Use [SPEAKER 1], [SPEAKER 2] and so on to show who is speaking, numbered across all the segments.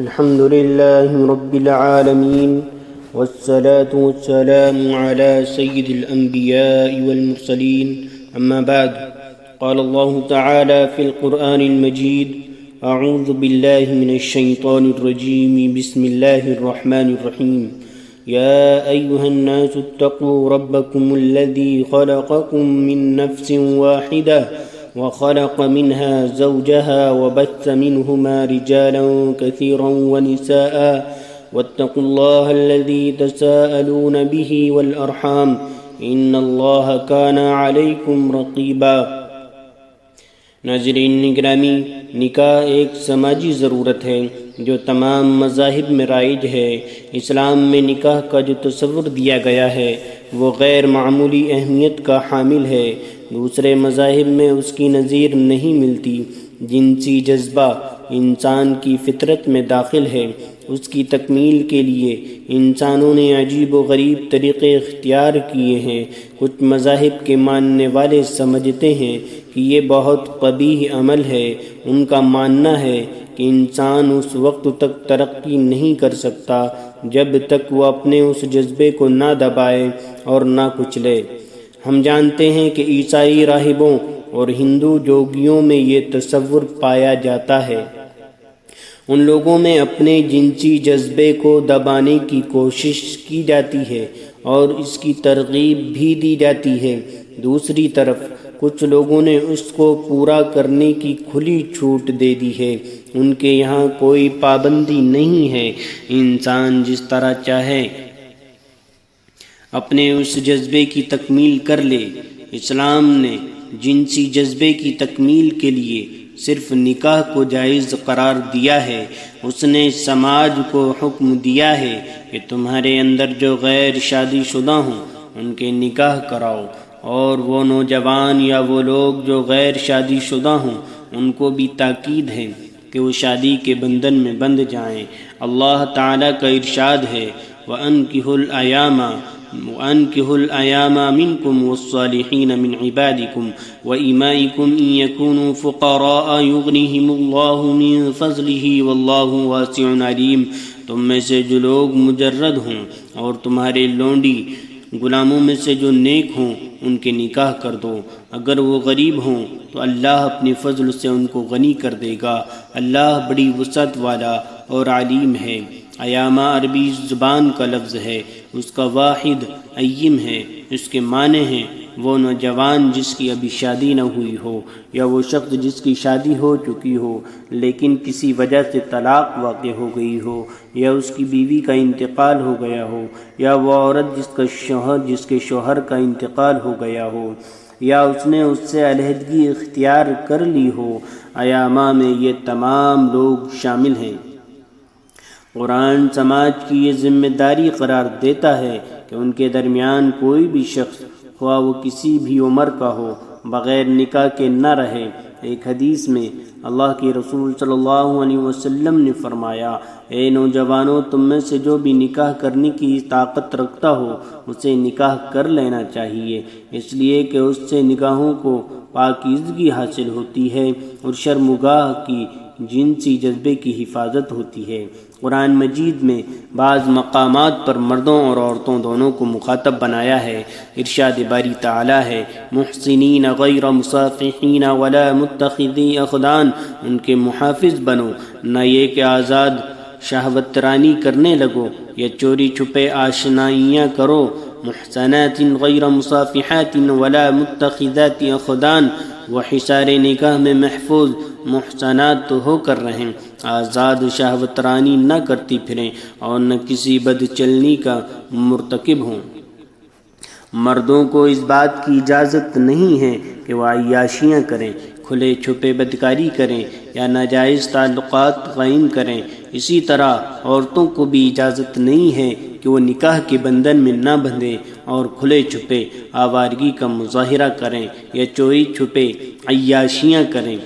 [SPEAKER 1] الحمد لله رب العالمين والصلاة والسلام على سيد الأنبياء والمرسلين أما بعد قال الله تعالى في القرآن المجيد أعوذ بالله من الشيطان الرجيم بسم الله الرحمن الرحيم يا أيها الناس اتقوا ربكم الذي خلقكم من نفس واحدة وخلق منها زوجها وبث منهما رجالا كثيرا ونساء واتقوا الله الذي تساءلون به والأرحام إن الله كان عليكم رقيبا۔ ناظرین گرامی، نکاح ایک سماجی ضرورت ہے جو تمام مذاہب میں رائج ہے۔ اسلام میں نکاح کا جو تصور دیا گیا ہے وہ غیر معمولی اہمیت کا حامل ہے۔ دوسرے مذاہب میں اس کی نظیر نہیں ملتی۔ جنسی جذبہ انسان کی فطرت میں داخل ہے۔ اس کی تکمیل کے لیے انسانوں نے عجیب و غریب طریقے اختیار کیے ہیں۔ کچھ مذاہب کے ماننے والے سمجھتے ہیں کہ یہ بہت قبیح عمل ہے۔ ان کا ماننا ہے کہ انسان اس وقت تک ترقی نہیں کر سکتا جب تک وہ اپنے اس جذبے کو نہ دبائے اور نہ کچلے۔ ہم جانتے ہیں کہ عیسائی راہبوں اور ہندو جوگیوں میں یہ تصور پایا جاتا ہے۔ ان لوگوں میں اپنے جنسی جذبے کو دبانے کی کوشش کی جاتی ہے اور اس کی ترغیب بھی دی جاتی ہے۔ دوسری طرف کچھ لوگوں نے اس کو پورا کرنے کی کھلی چھوٹ دے دی ہے۔ ان کے یہاں کوئی پابندی نہیں ہے، انسان جس طرح چاہے اپنے اس جذبے کی تکمیل کر لے۔ اسلام نے جنسی جذبے کی تکمیل کے لیے صرف نکاح کو جائز قرار دیا ہے۔ اس نے سماج کو حکم دیا ہے کہ تمہارے اندر جو غیر شادی شدہ ہوں ان کے نکاح کراؤ، اور وہ نوجوان یا وہ لوگ جو غیر شادی شدہ ہوں ان کو بھی تاکید ہے کہ وہ شادی کے بندھن میں بندھ جائیں۔ اللہ تعالیٰ کا ارشاد ہے وَأَنكِحُوا الْأَيَامَ مِنكُمْ وَالصَّالِحِينَ مِنْ عِبَادِكُمْ وَإِمَائِكُمْ إِنْ يَكُونُوا فُقَرَاءَ يُغْنِهِمُ اللَّهُ مِنْ فَضْلِهِ وَاللَّهُ وَاسِعٌ عَلِيمٌ۔ تم میں سے جو لوگ مجرد ہوں اور تمہارے لونڈی غلاموں میں سے جو نیک ہوں ان کے نکاح کر دو۔ اگر وہ غریب ہوں تو اللہ اپنے فضل سے ان کو غنی کر دے گا۔ اللہ بڑی وسعت والا اور علیم ہے۔ ایامہ عربی زبان کا لفظ ہے، اس کا واحد ایم ہے۔ اس کے معنی ہیں وہ نوجوان جس کی ابھی شادی نہ ہوئی ہو، یا وہ شخص جس کی شادی ہو چکی ہو لیکن کسی وجہ سے طلاق واقع ہو گئی ہو، یا اس کی بیوی کا انتقال ہو گیا ہو، یا وہ عورت جس کے شوہر کا انتقال ہو گیا ہو، یا اس نے اس سے علیحدگی اختیار کر لی ہو۔ ایامہ میں یہ تمام لوگ شامل ہیں۔ قرآن سماج کی یہ ذمہ داری قرار دیتا ہے کہ ان کے درمیان کوئی بھی شخص خواہ وہ کسی بھی عمر کا ہو بغیر نکاح کے نہ رہے۔ ایک حدیث میں اللہ کے رسول صلی اللہ علیہ وسلم نے فرمایا، اے نوجوانوں، تم میں سے جو بھی نکاح کرنے کی طاقت رکھتا ہو اسے نکاح کر لینا چاہیے، اس لیے کہ اس سے نگاہوں کو پاکیزگی حاصل ہوتی ہے اور شرمگاہ کی جنسی جذبے کی حفاظت ہوتی ہے۔ قرآن مجید میں بعض مقامات پر مردوں اور عورتوں دونوں کو مخاطب بنایا ہے۔ ارشاد باری تعالیٰ ہے، محسنین غیر مصافحین ولا متخذی اخدان، ان کے محافظ بنو، نہ یہ کہ آزاد شہوت رانی کرنے لگو یا چوری چھپے آشنائیاں کرو۔ محسنات غیر مصافحات ولا متخذات اخدان، وہ حصار نکاح میں محفوظ محسنات تو ہو کر رہیں، آزاد شہوت رانی نہ کرتی پھریں اور نہ کسی بد چلنی کا مرتکب ہوں۔ مردوں کو اس بات کی اجازت نہیں ہے کہ وہ عیاشیاں کریں، کھلے چھپے بدکاری کریں یا ناجائز تعلقات قائم کریں۔ اسی طرح عورتوں کو بھی اجازت نہیں ہے کہ وہ نکاح کے بندھن میں نہ بندھیں اور کھلے چھپے آوارگی کا مظاہرہ کریں یا چوری چھپے عیاشیاں کریں۔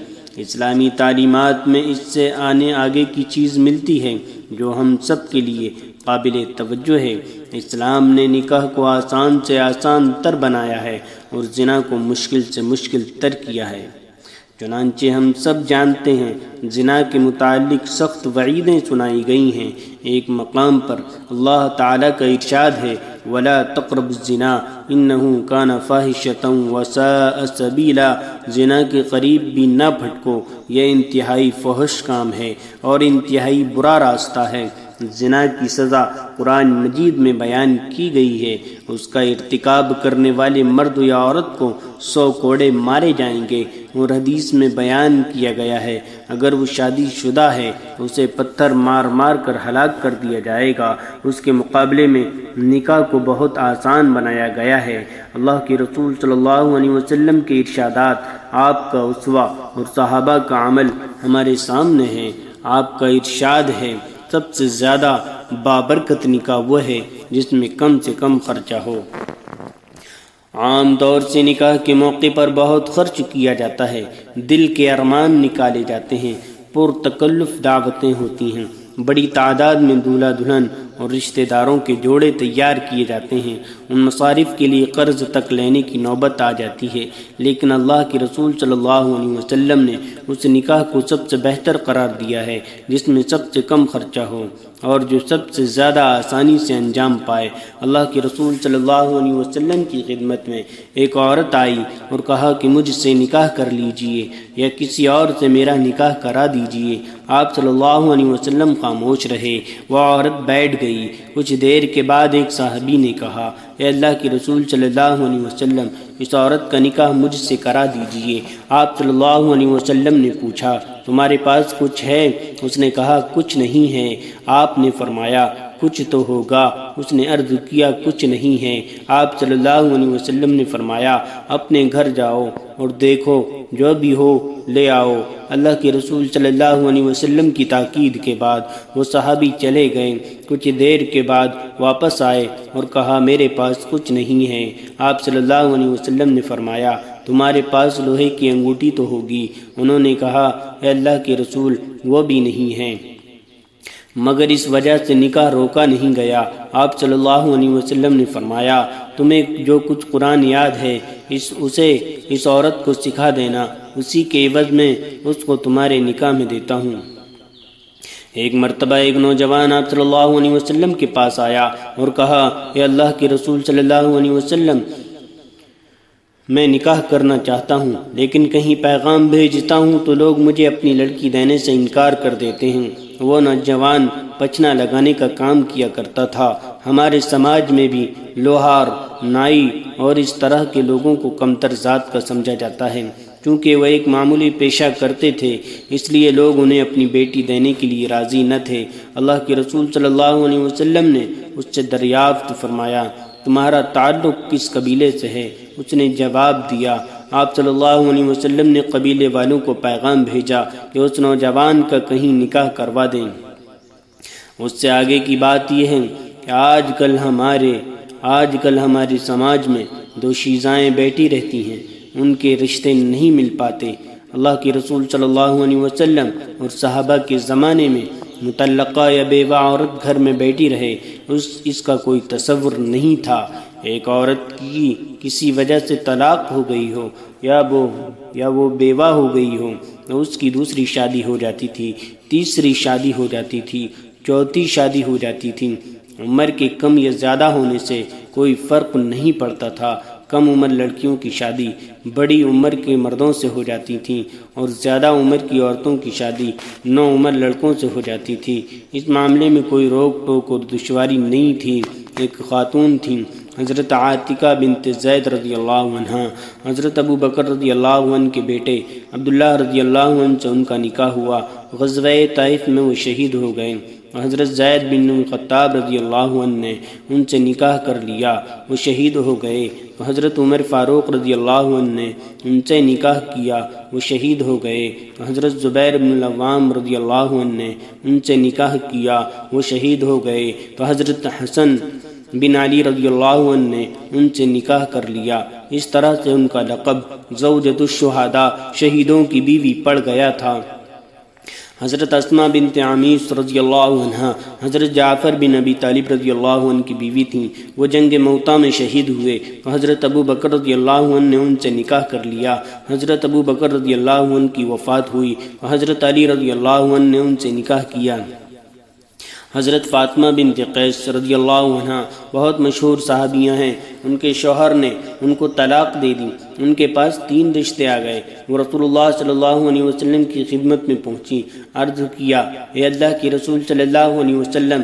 [SPEAKER 1] اسلامی تعلیمات میں اس سے آگے کی چیز ملتی ہے جو ہم سب کے لیے قابل توجہ ہے۔ اسلام نے نکاح کو آسان سے آسان تر بنایا ہے اور زنا کو مشکل سے مشکل تر کیا ہے۔ چنانچہ ہم سب جانتے ہیں زنا کے متعلق سخت وعیدیں سنائی گئی ہیں۔ ایک مقام پر اللہ تعالیٰ کا ارشاد ہے وَلَا تَقْرَبُوا الزِّنَا إِنَّهُ كَانَ فَاحِشَةً وَسَاءَ سَبِيلًا، زنا کے قریب بھی نہ پھٹکو، یہ انتہائی فحش کام ہے اور انتہائی برا راستہ ہے۔ زنا کی سزا قرآن مجید میں بیان کی گئی ہے، اس کا ارتکاب کرنے والے مرد یا عورت کو 100 کوڑے مارے جائیں گے، اور حدیث میں بیان کیا گیا ہے اگر وہ شادی شدہ ہے تو اسے پتھر مار مار کر ہلاک کر دیا جائے گا۔ اس کے مقابلے میں نکاح کو بہت آسان بنایا گیا ہے۔ اللہ کے رسول صلی اللہ علیہ وسلم کے ارشادات، آپ کا اسوہ اور صحابہ کا عمل ہمارے سامنے ہے۔ آپ کا ارشاد ہے سب سے زیادہ بابرکت نکاح وہ ہے جس میں کم سے کم خرچہ ہو۔ عام طور سے نکاح کے موقع پر بہت خرچ کیا جاتا ہے، دل کے ارمان نکالے جاتے ہیں، پرتکلف دعوتیں ہوتی ہیں، بڑی تعداد میں دولہا دلہن اور رشتہ داروں کے جوڑے تیار کیے جاتے ہیں، ان مصارف کے لیے قرض تک لینے کی نوبت آ جاتی ہے، لیکن اللہ کے رسول صلی اللہ علیہ وسلم نے اس نکاح کو سب سے بہتر قرار دیا ہے جس میں سب سے کم خرچہ ہو اور جو سب سے زیادہ آسانی سے انجام پائے۔ اللہ کے رسول صلی اللہ علیہ وسلم کی خدمت میں ایک عورت آئی اور کہا کہ مجھ سے نکاح کر لیجئے یا کسی اور سے میرا نکاح کرا دیجئے۔ آپ صلی اللہ علیہ وسلم خاموش رہے، وہ عورت بیٹھ گئی۔ کچھ دیر کے بعد ایک صحابی نے کہا اے اللہ کے رسول صلی اللہ علیہ وسلم، اس عورت کا نکاح مجھ سے کرا دیجئے۔ آپ صلی اللہ علیہ وسلم نے پوچھا تمہارے پاس کچھ ہے؟ اس نے کہا کچھ نہیں ہے۔ آپ نے فرمایا کچھ تو ہوگا۔ اس نے عرض کیا کچھ نہیں ہے۔ آپ صلی اللہ علیہ وسلم نے فرمایا اپنے گھر جاؤ اور دیکھو جو بھی ہو لے آؤ۔ اللہ کے رسول صلی اللہ علیہ وسلم کی تاکید کے بعد وہ صحابی چلے گئے۔ کچھ دیر کے بعد واپس آئے اور کہا میرے پاس کچھ نہیں ہے۔ آپ صلی اللہ علیہ وسلم نے فرمایا تمہارے پاس لوہے کی انگوٹھی تو ہوگی۔ انہوں نے کہا اے اللہ کے رسول وہ بھی نہیں ہے، مگر اس وجہ سے نکاح روکا نہیں گیا۔ آپ صلی اللہ علیہ وسلم نے فرمایا تمہیں جو کچھ قرآن یاد ہے اسے اس عورت کو سکھا دینا، اسی کے عوض میں اس کو تمہارے نکاح میں دیتا ہوں۔ ایک مرتبہ ایک نوجوان آپ صلی اللہ علیہ وسلم کے پاس آیا اور کہا اے اللہ کے رسول صلی اللہ علیہ وسلم، میں نکاح کرنا چاہتا ہوں لیکن کہیں پیغام بھیجتا ہوں تو لوگ مجھے اپنی لڑکی دینے سے انکار کر دیتے ہیں۔ وہ نوجوان پچھنا لگانے کا کام کیا کرتا تھا۔ ہمارے سماج میں بھی لوہار، نائی اور اس طرح کے لوگوں کو کمتر ذات کا سمجھا جاتا ہے۔ چونکہ وہ ایک معمولی پیشہ کرتے تھے اس لیے لوگ انہیں اپنی بیٹی دینے کے لیے راضی نہ تھے۔ اللہ کے رسول صلی اللہ علیہ وسلم نے اس سے دریافت فرمایا تمہارا تعلق کس قبیلے سے ہے؟ اس نے جواب دیا۔ آپ صلی اللہ علیہ وسلم نے قبیلے والوں کو پیغام بھیجا کہ اس نوجوان کا کہیں نکاح کروا دیں۔ اس سے آگے کی بات یہ ہے کہ آج کل ہمارے سماج میں دو شیزائیں بیٹھی رہتی ہیں، ان کے رشتے نہیں مل پاتے۔ اللہ کے رسول صلی اللہ علیہ وسلم اور صحابہ کے زمانے میں مطلقہ یا بیوہ عورت گھر میں بیٹھی رہے اس کا کوئی تصور نہیں تھا۔ ایک عورت کی کسی وجہ سے طلاق ہو گئی ہو یا وہ بیوہ ہو گئی ہو تو اس کی دوسری شادی ہو جاتی تھی، تیسری شادی ہو جاتی تھی، چوتھی شادی ہو جاتی تھی۔ عمر کے کم یا زیادہ ہونے سے کوئی فرق نہیں پڑتا تھا۔ کم عمر لڑکیوں کی شادی بڑی عمر کے مردوں سے ہو جاتی تھی اور زیادہ عمر کی عورتوں کی شادی نو عمر لڑکوں سے ہو جاتی تھی۔ اس معاملے میں کوئی روک ٹوک اور دشواری نہیں تھی۔ ایک خاتون تھیں حضرت عاتقہ بنت زید رضی اللہ عنہ، حضرت ابو بکر رضی اللہ عنہ کے بیٹے عبداللہ رضی اللہ عنہ سے ان کا نکاح ہوا۔ غزوہ طائف میں وہ شہید ہو گئے۔ حضرت زید بن خطاب رضی اللہ عنہ نے ان سے نکاح کر لیا، وہ شہید ہو گئے۔ حضرت عمر فاروق رضی اللہ عنہ نے ان سے نکاح کیا، وہ شہید ہو گئے۔ حضرت زبیر بن العوام رضی اللہ عنہ نے ان سے نکاح کیا، وہ شہید ہو گئے۔ تو حضرت حسن بن علی رضی اللہ عنہ نے ان سے نکاح کر لیا۔ اس طرح سے ان کا لقب زوجۃ الشہداء، شہیدوں کی بیوی، پڑ گیا تھا۔ حضرت اسماء بنت عمیس رضی اللہ عنہ حضرت جعفر بن ابی طالب رضی اللہ عنہ کی بیوی تھیں۔ وہ جنگ موطا میں شہید ہوئے۔ حضرت ابو بکر رضی اللہ عنہ نے ان سے نکاح کر لیا۔ حضرت ابو بکر رضی اللہ عنہ کی وفات ہوئی۔ حضرت علی رضی اللہ عنہ نے ان سے نکاح کیا۔ حضرت فاطمہ بنت قیس رضی اللہ عنہ بہت مشہور صحابیہ ہیں۔ ان کے شوہر نے ان کو طلاق دے دی۔ ان کے پاس 3 رشتے آ گئے۔ وہ رسول اللہ صلی اللہ علیہ وسلم کی خدمت میں پہنچی۔ عرض کیا، اے اللہ کے رسول صلی اللہ علیہ وسلم،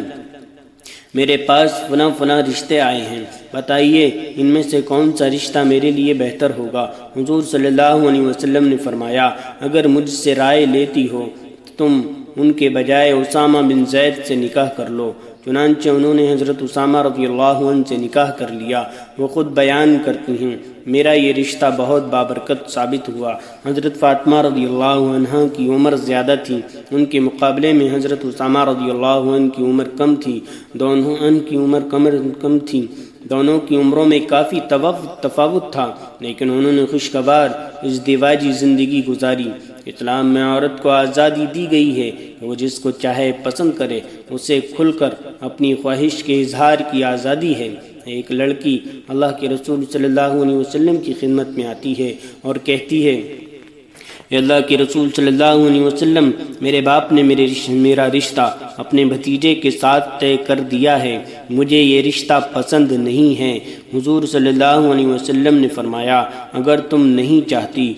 [SPEAKER 1] میرے پاس فلاں رشتے آئے ہیں، بتائیے ان میں سے کون سا رشتہ میرے لیے بہتر ہوگا۔ حضور صلی اللہ علیہ وسلم نے فرمایا، اگر مجھ سے رائے لیتی ہو تو تم ان کے بجائے اسامہ بن زید سے نکاح کر لو۔ چنانچہ انہوں نے حضرت اسامہ رضی اللہ عنہ سے نکاح کر لیا۔ وہ خود بیان کرتی ہیں، میرا یہ رشتہ بہت بابرکت ثابت ہوا۔ حضرت فاطمہ رضی اللہ عنہ کی عمر زیادہ تھی، ان کے مقابلے میں حضرت اسامہ رضی اللہ عنہ کی عمر کم تھی۔ دونوں کی عمروں میں کافی تفاوت تھا، لیکن انہوں نے خوشگوار ازدواجی زندگی گزاری۔ اسلام میں عورت کو آزادی دی گئی ہے کہ وہ جس کو چاہے پسند کرے، اسے کھل کر اپنی خواہش کے اظہار کی آزادی ہے۔ ایک لڑکی اللہ کے رسول صلی اللہ علیہ وسلم کی خدمت میں آتی ہے اور کہتی ہے، اے اللہ کے رسول صلی اللہ علیہ وسلم، میرے باپ نے میرا رشتہ اپنے بھتیجے کے ساتھ طے کر دیا ہے، مجھے یہ رشتہ پسند نہیں ہے۔ حضور صلی اللہ علیہ وسلم نے فرمایا، اگر تم نہیں چاہتی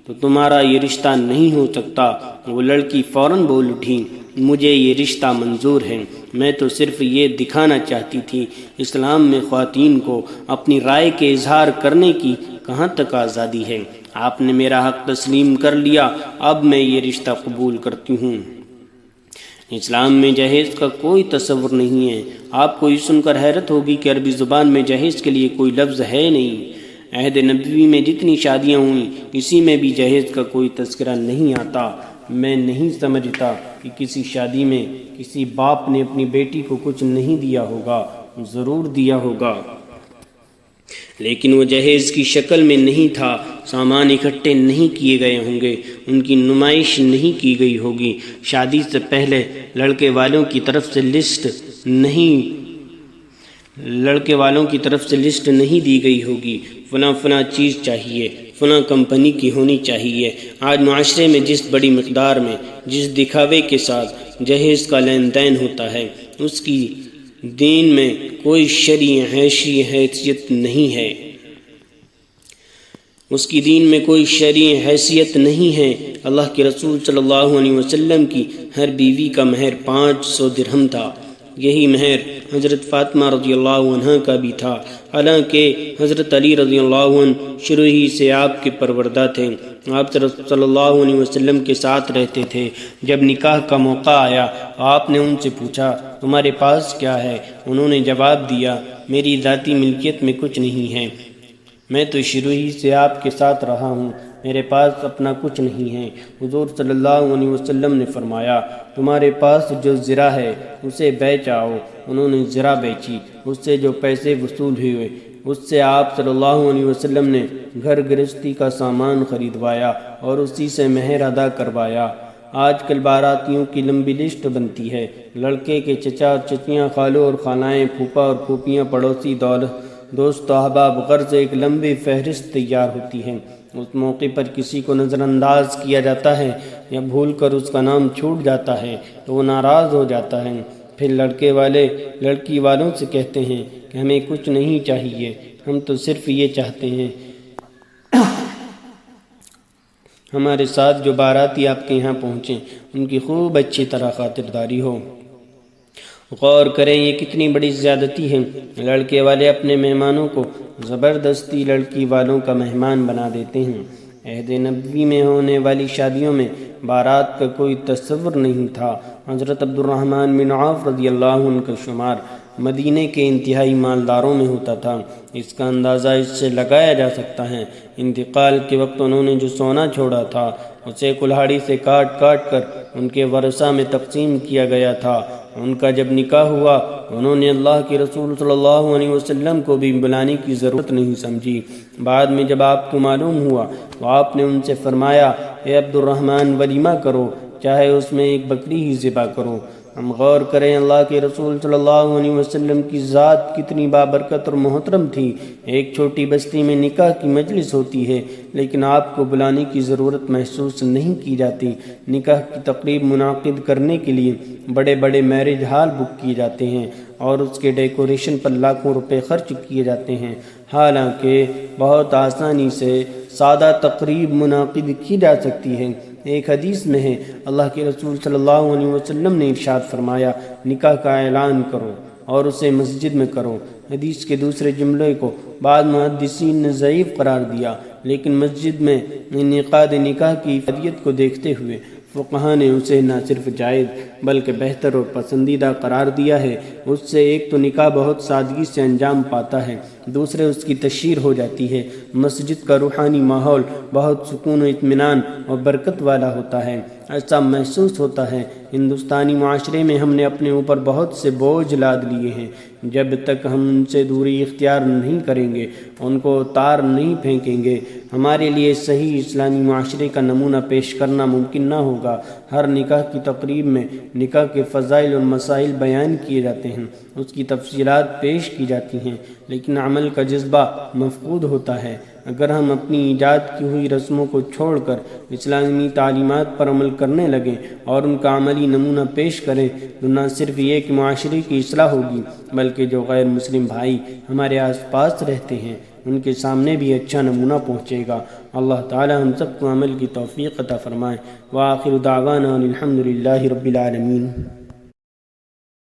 [SPEAKER 1] تو تمہارا یہ رشتہ نہیں ہو سکتا۔ وہ لڑکی فوراً بول اٹھی، مجھے یہ رشتہ منظور ہے، میں تو صرف یہ دکھانا چاہتی تھی۔ اسلام میں خواتین کو اپنی رائے کے اظہار کرنے کی کہاں تک آزادی ہے؟ آپ نے میرا حق تسلیم کر لیا، اب میں یہ رشتہ قبول کرتی ہوں۔ اسلام میں جہیز کا کوئی تصور نہیں ہے۔ آپ کو یہ سن کر حیرت ہوگی کہ عربی زبان میں جہیز کے لیے کوئی لفظ ہے نہیں۔ عہد نبوی میں جتنی شادیاں ہوئیں، کسی میں بھی جہیز کا کوئی تذکرہ نہیں آتا۔ میں نہیں سمجھتا کہ کسی شادی میں کسی باپ نے اپنی بیٹی کو کچھ نہیں دیا ہوگا، ضرور دیا ہوگا، لیکن وہ جہیز کی شکل میں نہیں تھا۔ سامان اکٹھے نہیں کیے گئے ہوں گے، ان کی نمائش نہیں کی گئی ہوگی، شادی سے پہلے لڑکے والوں کی طرف سے لسٹ نہیں دی گئی ہوگی، فلاں چیز چاہیے، فلاں کمپنی کی ہونی چاہیے۔ آج معاشرے میں جس بڑی مقدار میں، جس دکھاوے کے ساتھ جہیز کا لین دین ہوتا ہے، اس کی دین میں کوئی شرعی حیثیت نہیں ہے۔ اس کی دین میں کوئی شرعی حیثیت نہیں ہے۔ اللہ کے رسول صلی اللہ علیہ وسلم کی ہر بیوی کا مہر 500 درہم تھا۔ یہی مہر حضرت فاطمہ رضی اللہ عنہ کا بھی تھا، حالانکہ حضرت علی رضی اللہ عنہ شروع ہی سے آپ کے پروردہ تھے۔ آپ صلی اللہ علیہ وسلم کے ساتھ رہتے تھے۔ جب نکاح کا موقع آیا، آپ نے ان سے پوچھا، تمہارے پاس کیا ہے؟ انہوں نے جواب دیا، میری ذاتی ملکیت میں کچھ نہیں ہے، میں تو شروع ہی سے آپ کے ساتھ رہا ہوں، میرے پاس اپنا کچھ نہیں ہے۔ حضور صلی اللہ علیہ وسلم نے فرمایا، تمہارے پاس جو زرہ ہے اسے بیچ آؤ۔ انہوں نے زرہ بیچی، اس سے جو پیسے وصول ہوئے اس سے آپ صلی اللہ علیہ وسلم نے گھر گرہستی کا سامان خریدوایا اور اسی سے مہر ادا کروایا۔ آج کل باراتیوں کی لمبی لسٹ بنتی ہے، لڑکے کے چچا اور چچیاں، خالو اور خالائیں، پھوپھا اور پھوپھیاں، پڑوسی، دوست و احباب، غرض ایک لمبی فہرست تیار ہوتی ہے۔ اس موقع پر کسی کو نظر انداز کیا جاتا ہے یا بھول کر اس کا نام چھوٹ جاتا ہے تو وہ ناراض ہو جاتا ہے۔ پھر لڑکے والے لڑکی والوں سے کہتے ہیں کہ ہمیں کچھ نہیں چاہیے، ہم تو صرف یہ چاہتے ہیں ہمارے ساتھ جو باراتی آپ کے یہاں پہنچیں ان کی خوب اچھی طرح خاطرداری ہو۔ غور کریں یہ کتنی بڑی زیادتی ہے۔ لڑکے والے اپنے مہمانوں کو زبردستی لڑکی والوں کا مہمان بنا دیتے ہیں۔ عہد نبوی میں ہونے والی شادیوں میں بارات کا کوئی تصور نہیں تھا۔ حضرت عبد الرحمن بن عوف رضی اللہ عنہ کا شمار مدینے کے انتہائی مالداروں میں ہوتا تھا۔ اس کا اندازہ اس سے لگایا جا سکتا ہے، انتقال کے وقت انہوں نے جو سونا چھوڑا تھا اسے کلہاڑی سے کاٹ کر ان کے ورثہ میں تقسیم کیا گیا تھا۔ ان کا جب نکاح ہوا انہوں نے اللہ کے رسول صلی اللہ علیہ وسلم کو بھی بلانے کی ضرورت نہیں سمجھی۔ بعد میں جب آپ کو معلوم ہوا تو آپ نے ان سے فرمایا، اے عبد الرحمن، ولیمہ کرو، چاہے اس میں ایک بکری ہی ذبح کرو۔ ہم غور کریں اللہ کے رسول صلی اللہ علیہ وسلم کی ذات کتنی بابرکت اور محترم تھی۔ ایک چھوٹی بستی میں نکاح کی مجلس ہوتی ہے لیکن آپ کو بلانے کی ضرورت محسوس نہیں کی جاتی۔ نکاح کی تقریب منعقد کرنے کے لیے بڑے بڑے میرج ہال بک کیے جاتے ہیں اور اس کے ڈیکوریشن پر لاکھوں روپے خرچ کیے جاتے ہیں، حالانکہ بہت آسانی سے سادہ تقریب منعقد کی جا سکتی ہے۔ ایک حدیث میں ہے اللہ کے رسول صلی اللہ علیہ وسلم نے ارشاد فرمایا، نکاح کا اعلان کرو اور اسے مسجد میں کرو۔ حدیث کے دوسرے جملے کو بعض محدثین نے ضعیف قرار دیا، لیکن مسجد میں انعقاد نکاح کی افادیت کو دیکھتے ہوئے فقہا نے اسے نہ صرف جائز بلکہ بہتر اور پسندیدہ قرار دیا ہے۔ اس سے ایک تو نکاح بہت سادگی سے انجام پاتا ہے، دوسرے اس کی تشہیر ہو جاتی ہے۔ مسجد کا روحانی ماحول بہت سکون و اطمینان اور برکت والا ہوتا ہے۔ ایسا محسوس ہوتا ہے ہندوستانی معاشرے میں ہم نے اپنے اوپر بہت سے بوجھ لاد لیے ہیں، جب تک ہم ان سے دوری اختیار نہیں کریں گے، ان کو تار نہیں پھینکیں گے، ہمارے لیے صحیح اسلامی معاشرے کا نمونہ پیش کرنا ممکن نہ ہوگا۔ ہر نکاح کی تقریب میں نکاح کے فضائل اور مسائل بیان کیے جاتے ہیں، اس کی تفصیلات پیش کی جاتی ہیں، لیکن عمل کا جذبہ مفقود ہوتا ہے۔ اگر ہم اپنی ایجاد کی ہوئی رسموں کو چھوڑ کر اسلامی تعلیمات پر عمل کرنے لگیں اور ان کا عملی نمونہ پیش کریں تو نہ صرف یہ کہ معاشرے کی اصلاح ہوگی بلکہ جو غیر مسلم بھائی ہمارے آس پاس رہتے ہیں ان کے سامنے بھی اچھا نمونہ پہنچے گا۔ اللہ تعالی ہم سب کو عمل کی توفیق عطا فرمائے۔ وآخر دعوانا الحمد للہ رب العالمین۔